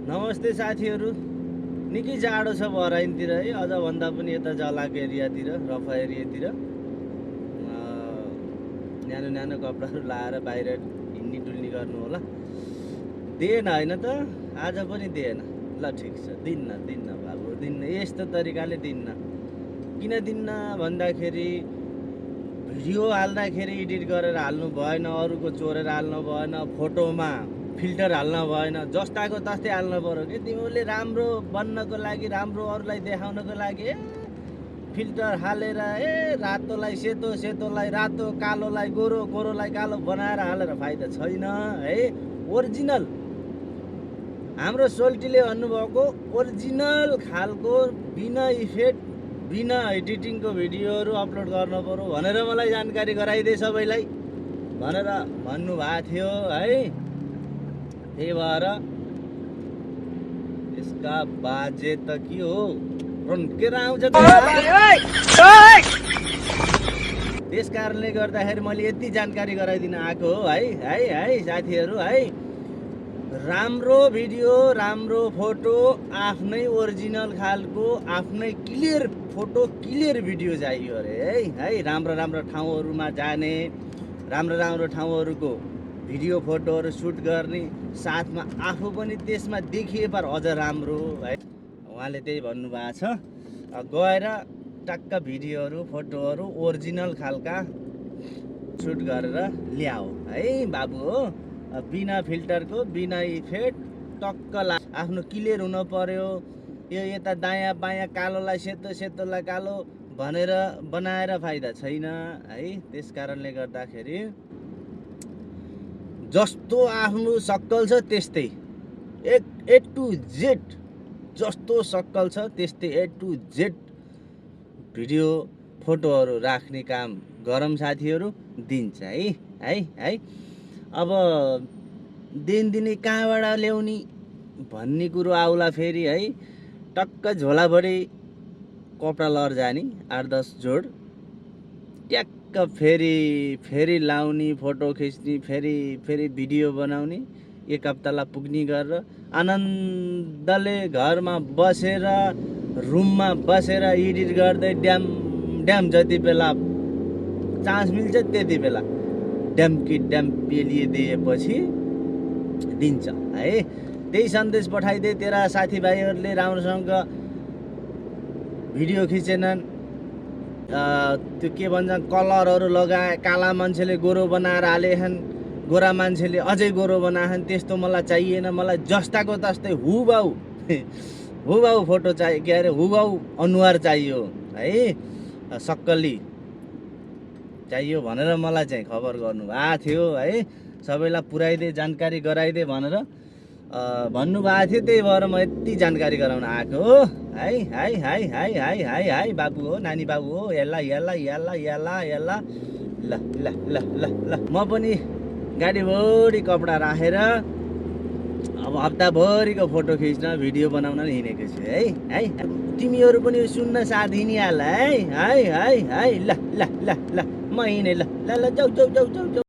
नमस्ते साथीहरू। निकै जाडो छ बराइनतिर है, अझ भन्दा पनि यता जलाको एरियातिर, रफा एरियातिर न्यानो न्यानो कपडाहरू लाएर बाहिर हिँड्नी डुल्नी गर्नु होला। दिएन होइन त, आज पनि दिएन। ल ठिक छ, दिन्न बाबु, दिन्न। यस्तो तरिकाले दिन्न। किन दिन्न भन्दाखेरि भिडियो हाल्दाखेरि एडिट गरेर हाल्नु भएन, अरूको चोरेर हाल्नु भएन, फोटोमा फिल्टर हाल्न भएन, जस्ताको तस्तै हाल्नु पर्यो कि। तिमीले राम्रो बन्नको लागि, राम्रो अरूलाई देखाउनको लागि फिल्टर हालेर रातोलाई सेतो, सेतोलाई रातो, कालोलाई गोरो, गोरोलाई कालो बनाएर हालेर फाइदा छैन है। ओरिजिनल हाम्रो सोल्टीले भन्नुभएको ओरिजिनल खालको बिना इफेक्ट, बिना एडिटिङको भिडियोहरू अपलोड गर्नु पर्यो भनेर मलाई जानकारी गराइदिए सबैलाई भनेर भन्नुभएको थियो है। त्यही भएर यसका बाजे त के हो, रन्केर आउँछ त। त्यस कारणले गर्दाखेरि मैले यति जानकारी गराइदिन आएको हो है साथीहरू है। राम्रो भिडियो, राम्रो फोटो, आफ्नै ओरिजिनल खालको, आफ्नै क्लियर फोटो, क्लियर भिडियो चाहियो अरे है। राम्रो राम्रो ठाउँहरूमा जाने, राम्रो ठाउँहरूको भिडियो फोटोहरू सुट गर्ने, साथमा आफू पनि त्यसमा देखिए पर अझ राम्रो है। उहाँले त्यही भन्नुभएको छ। गएर टक्क भिडियोहरू फोटोहरू ओरिजिनल खालका सुट गरेर ल्याऊ है बाबु हो। बिना फिल्टरको, बिना इफेक्ट, टक्क आफ्नो क्लियर हुन पर्यो। यो यता दायाँ बायाँ कालोलाई सेतो, सेतोलाई कालो भनेर बनाएर फाइदा छैन है। त्यस कारणले गर्दाखेरि जस्तो आफ्नो सक्कल छ त्यस्तै ए टु जेड, जस्तो सक्कल छ त्यस्तै ए टु जेड भिडियो फोटोहरू राख्ने काम गरौँ साथीहरू। दिन्छ है। अब दिनै कहाँबाट ल्याउने भन्ने कुरो आउला फेरि है। टक्क झोलाभरि कपडा लर जाने 8-10 जोड, ट्याक्क फेरि लाउने, फोटो खिच्ने, फेरि भिडियो बनाउने, 1 हप्तालाई पुग्ने गरेर आनन्दले घरमा बसेर, रुममा बसेर एडिट गर्दै ड्याम जति बेला चान्स मिल्छ त्यति बेला ड्याम पेलिदिएपछि दिन्छ है। त्यही सन्देश पठाइदिए तेरा साथीभाइहरूले राम्रोसँग भिडियो खिचेनन्, त्यो के भन्छ कलरहरू लगाए, काला मान्छेले गोरो बनाएर हालेछन्, गोरा मान्छेले अझै गोरो बनाएछन्। त्यस्तो मलाई चाहिएन। मलाई जस्ताको तस्तै हुबाउ फोटो चाहियो, के अरे हुबाउ अनुहार चाहियो है, सक्कली चाहियो भनेर मलाई चाहिँ खबर गर्नुभएको थियो है। सबैलाई पुऱ्याइदिए, जानकारी गराइदिए भनेर भन्नुभएको थियो। त्यही भएर म यति जानकारी गराउन आएको हो है बाबु हो, नानी बाबु हो। याला ल म पनि गाडीभरि कपडा राखेर अब हप्ताभरिको फोटो खिच्न, भिडियो बनाउन हिँडेको छु है। तिमीहरू पनि सुन्न साथ हिँडिहाल है। ल म हिँडेँ। ल जाऊ।